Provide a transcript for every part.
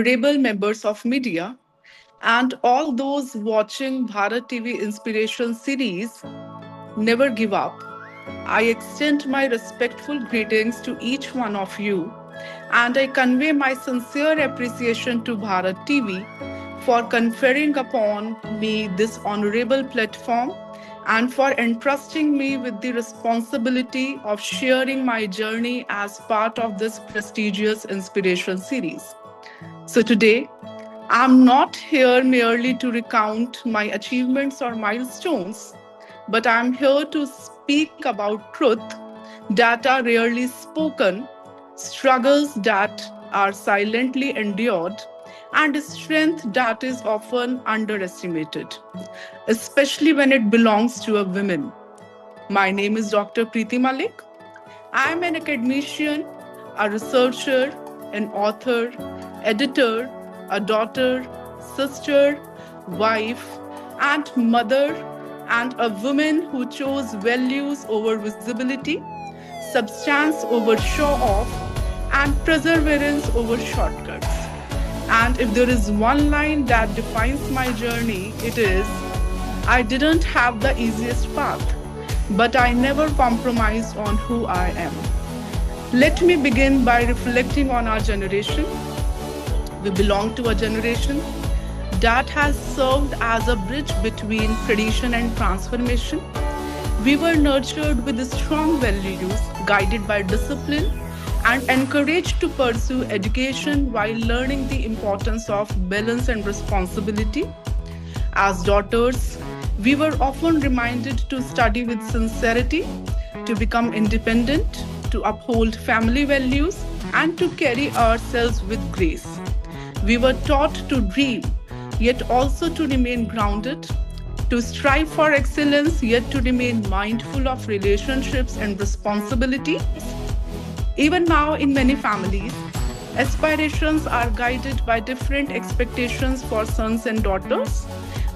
honorable members of media, and all those watching Bharat TV Inspiration series, never give up. I extend my respectful greetings to each one of you, and I convey my sincere appreciation to Bharat TV for conferring upon me this honorable platform and for entrusting me with the responsibility of sharing my journey as part of this prestigious inspiration series. So today, I'm not here merely to recount my achievements or milestones, but I'm here to speak about truth that are rarely spoken, struggles that are silently endured, and strength that is often underestimated, especially when it belongs to a woman. My name is Dr. Preeti Malik. I am an academician, a researcher, an author, editor, a daughter, sister, wife, and mother, and a woman who chose values over visibility, substance over show off, and perseverance over shortcuts. And if there is one line that defines my journey, it is I didn't have the easiest path, but I never compromised on who I am. Let me begin by reflecting on our generation. We belong to a generation that has served as a bridge between tradition and transformation. We were nurtured with strong values, guided by discipline, and encouraged to pursue education while learning the importance of balance and responsibility. As daughters, we were often reminded to study with sincerity, to become independent, to uphold family values, and to carry ourselves with grace. We were taught to dream, yet also to remain grounded, to strive for excellence, yet to remain mindful of relationships and responsibilities. Even now, in many families, aspirations are guided by different expectations for sons and daughters.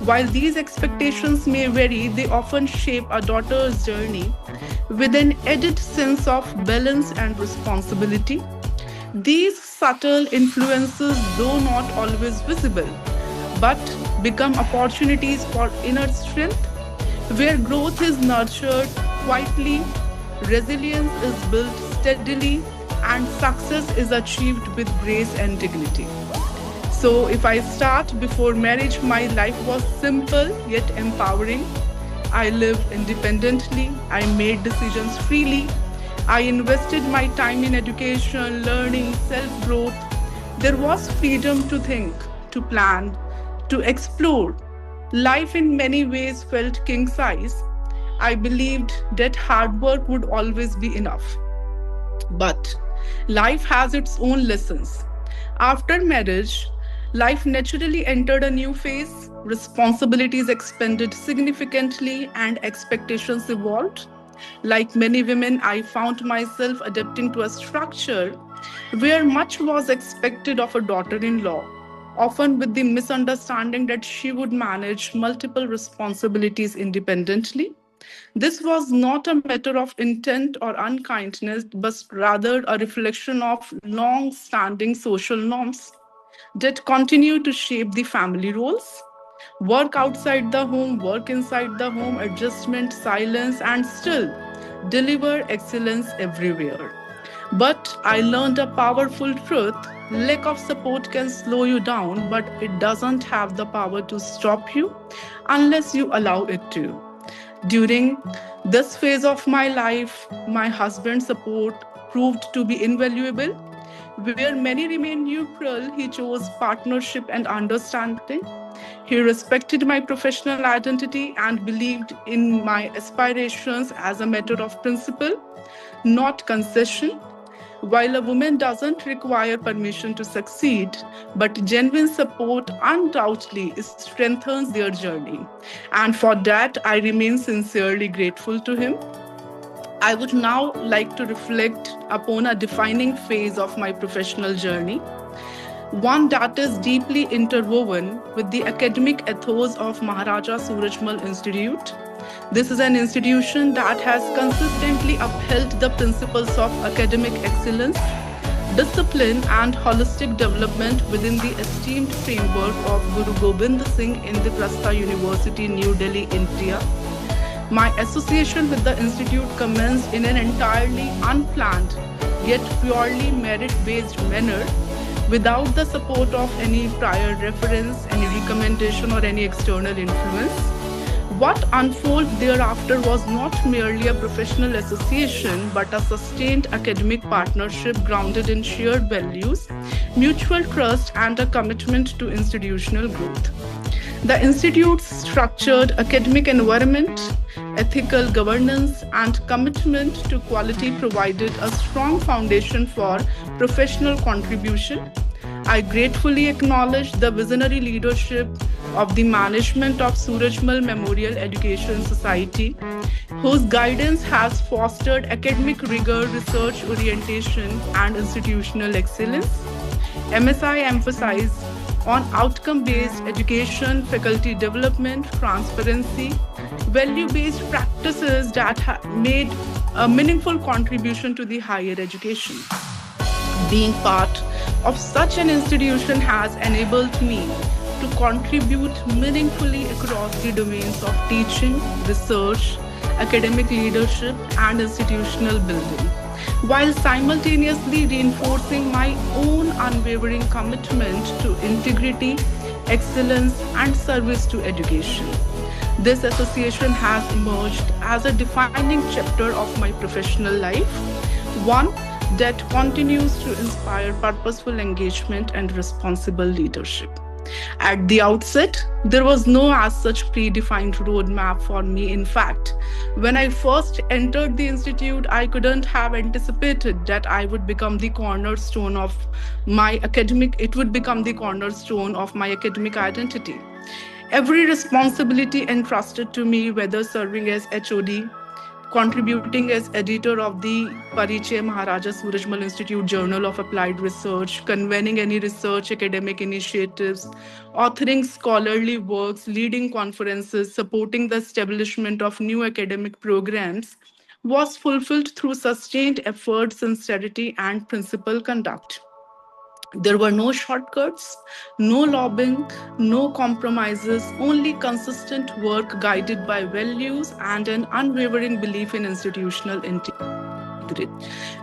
While these expectations may vary, they often shape a daughter's journey with an added sense of balance and responsibility. These subtle influences, though not always visible, but become opportunities for inner strength, where growth is nurtured quietly, resilience is built steadily, and success is achieved with grace and dignity. So, if I start before marriage, my life was simple yet empowering. I lived independently, I made decisions freely, I invested my time in education, learning, self growth. There was freedom to think, to plan, to explore. Life in many ways felt king size. I believed that hard work would always be enough. But life has its own lessons. After marriage, life naturally entered a new phase. Responsibilities expanded significantly and expectations evolved. Like many women, I found myself adapting to a structure where much was expected of a daughter in law, often with the misunderstanding that she would manage multiple responsibilities independently. This was not a matter of intent or unkindness, but rather a reflection of long standing social norms that continue to shape the family roles. Work outside the home, work inside the home, adjustment, silence, and still deliver excellence everywhere. But I learned a powerful truth: lack of support can slow you down, but it doesn't have the power to stop you unless you allow it to. During this phase of my life, my husband's support proved to be invaluable. Where many remained neutral, he chose partnership and understanding. He respected my professional identity and believed in my aspirations as a matter of principle, not concession. While a woman doesn't require permission to succeed, but genuine support undoubtedly strengthens their journey. And for that, I remain sincerely grateful to him. I would now like to reflect upon a defining phase of my professional journey, one that is deeply interwoven with the academic ethos of Maharaja Surajmal Institute. This is an institution that has consistently upheld the principles of academic excellence, discipline, and holistic development within the esteemed framework of Guru Gobind Singh Indraprastha University, New Delhi, India. My association with the institute commenced in an entirely unplanned yet purely merit based manner without the support of any prior reference, any recommendation, or any external influence. What unfolded thereafter was not merely a professional association but a sustained academic partnership grounded in shared values, mutual trust, and a commitment to institutional growth. The Institute's structured academic environment, ethical governance, and commitment to quality provided a strong foundation for professional contribution. I gratefully acknowledge the visionary leadership of the management of Surajmal Memorial Education Society, whose guidance has fostered academic rigor, research orientation, and institutional excellence. MSI emphasizes on outcome-based education, faculty development, transparency, value-based practices that have made a meaningful contribution to the higher education. Being part of such an institution has enabled me to contribute meaningfully across the domains of teaching, research, academic leadership, and institutional building, while simultaneously reinforcing my own unwavering commitment to integrity, excellence, and service to education. This association has emerged as a defining chapter of my professional life, one that continues to inspire purposeful engagement and responsible leadership. At the outset, there was no as such predefined roadmap for me. In fact, when I first entered the institute, I couldn't have anticipated that I would become the cornerstone of it would become the cornerstone of my academic identity. Every responsibility entrusted to me, whether serving as HOD, contributing as editor of the Parichaya Maharaja Surajmal Institute Journal of Applied Research, convening any research academic initiatives, authoring scholarly works, leading conferences, supporting the establishment of new academic programs, was fulfilled through sustained effort, sincerity, and principled conduct. There were no shortcuts, no lobbying, no compromises, only consistent work guided by values and an unwavering belief in institutional integrity.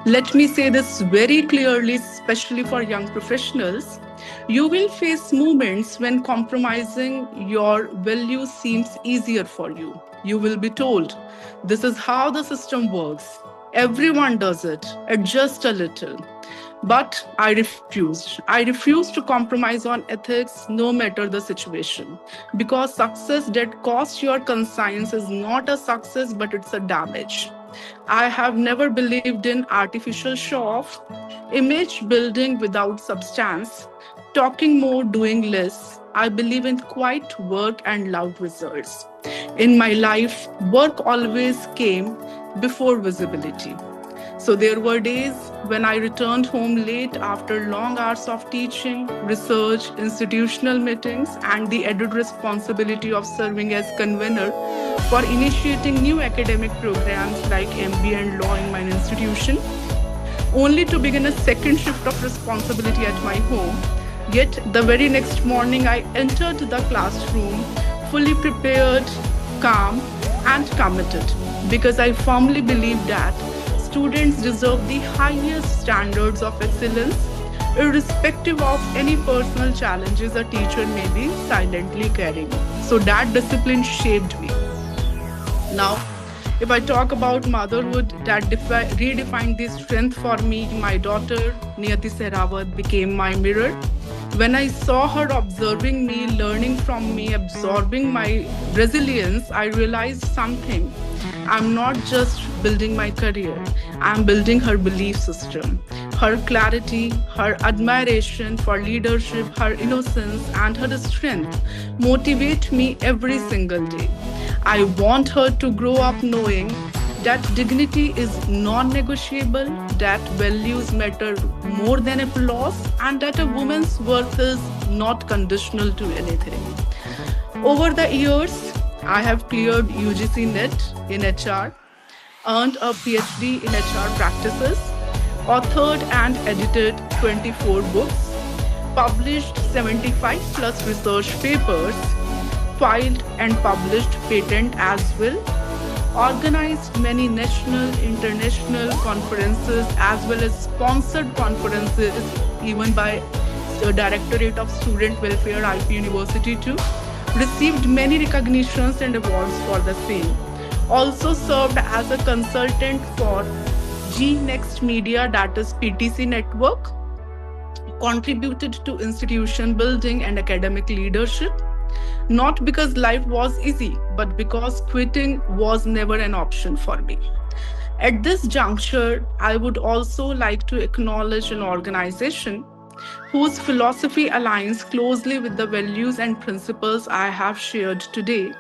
Let me say this very clearly, especially for young professionals. You will face moments when compromising your values seems easier for you. You will be told, this is how the system works. Everyone does it. Adjust a little. But I refused. I refused to compromise on ethics no matter the situation. Because success that costs your conscience is not a success, but it's a damage. I have never believed in artificial show off, image building without substance, talking more, doing less. I believe in quiet work and loud results. In my life, work always came before visibility. So there were days when I returned home late after long hours of teaching, research, institutional meetings, and the added responsibility of serving as convener for initiating new academic programs like MBA and law in my institution, only to begin a second shift of responsibility at my home. Yet the very next morning, I entered the classroom fully prepared, calm, and committed, because I firmly believe that students deserve the highest standards of excellence, irrespective of any personal challenges a teacher may be silently carrying. So that discipline shaped me. Now, if I talk about motherhood that redefined the strength for me, my daughter, Niyati Sehrawat, became my mirror. When I saw her observing me, learning from me, absorbing my resilience, I realized something. I'm not just building my career, I'm building her belief system. Her clarity, her admiration for leadership, her innocence, and her strength motivate me every single day. I want her to grow up knowing that dignity is non-negotiable, that values matter more than applause, and that a woman's worth is not conditional to anything. Over the years, I have cleared UGC NET in HR, earned a PhD in HR practices, authored and edited 24 books, published 75 plus research papers, filed and published patent as well, organized many national, international conferences as well as sponsored conferences even by the Directorate of Student Welfare IP University too, received many recognitions and awards for the same. Also served as a consultant for G Next Media, that is PTC network, contributed to institution building and academic leadership, not because life was easy, but because quitting was never an option for me. At this juncture, I would also like to acknowledge an organization whose philosophy aligns closely with the values and principles I have shared today.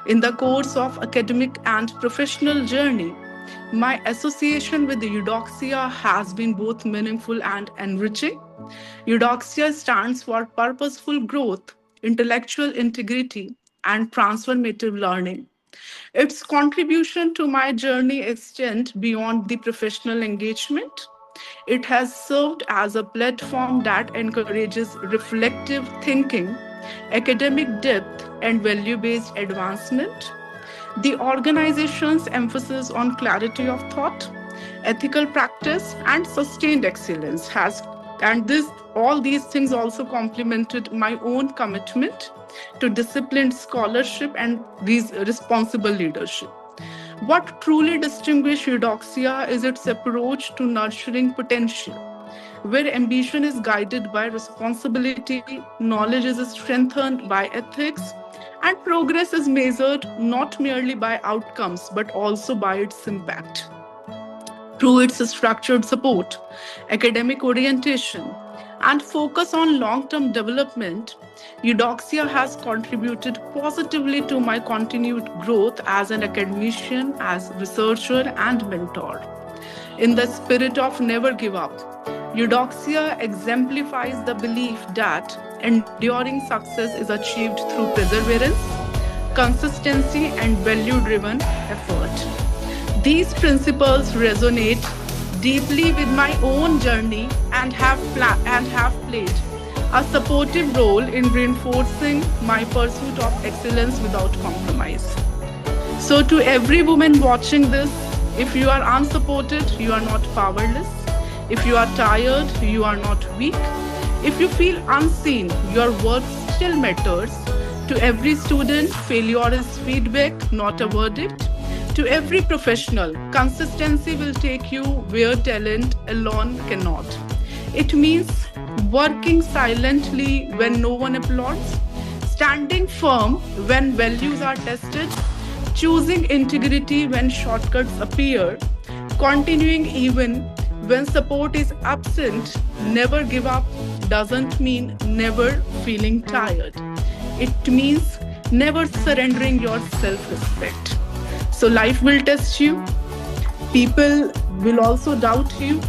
In the course of academic and professional journey, my association with Eudoxia has been both meaningful and enriching. Eudoxia stands for purposeful growth, intellectual integrity, and transformative learning. Its contribution to my journey extends beyond the professional engagement. It has served as a platform that encourages reflective thinking, academic depth, and value based advancement. The organization's emphasis on clarity of thought, ethical practice, and sustained excellence has, and this all these things also complemented my own commitment to disciplined scholarship and responsible leadership. What truly distinguishes Eudoxia is its approach to nurturing potential, where ambition is guided by responsibility, knowledge is strengthened by ethics, and progress is measured not merely by outcomes but also by its impact. Through its structured support, academic orientation, and focus on long term development, Eudoxia has contributed positively to my continued growth as an academician, as researcher, and mentor. In the spirit of never give up, Eudoxia exemplifies the belief that enduring success is achieved through perseverance, consistency, and value driven effort. These principles resonate deeply with my own journey and have played a supportive role in reinforcing my pursuit of excellence without compromise. So, to every woman watching this, if you are unsupported, you are not powerless. If you are tired, you are not weak. If you feel unseen, your work still matters. To every student, failure is feedback, not a verdict. To every professional, consistency will take you where talent alone cannot. It means working silently when no one applauds, standing firm when values are tested, choosing integrity when shortcuts appear, continuing even when support is absent. Never give up doesn't mean never feeling tired. It means never surrendering your self-respect. So life will test you. People will also doubt you.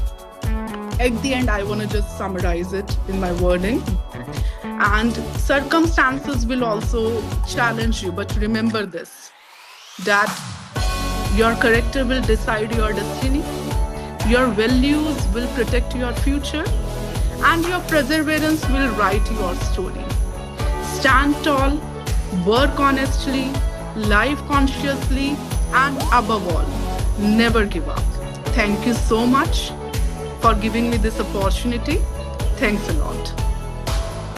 At the end, I want to just summarize it in my wording. And circumstances will also challenge you. But remember this, that your character will decide your destiny. Your values will protect your future. And your perseverance will write your story. Stand tall, work honestly, live consciously, and above all, never give up. Thank you so much for giving me this opportunity. Thanks a lot.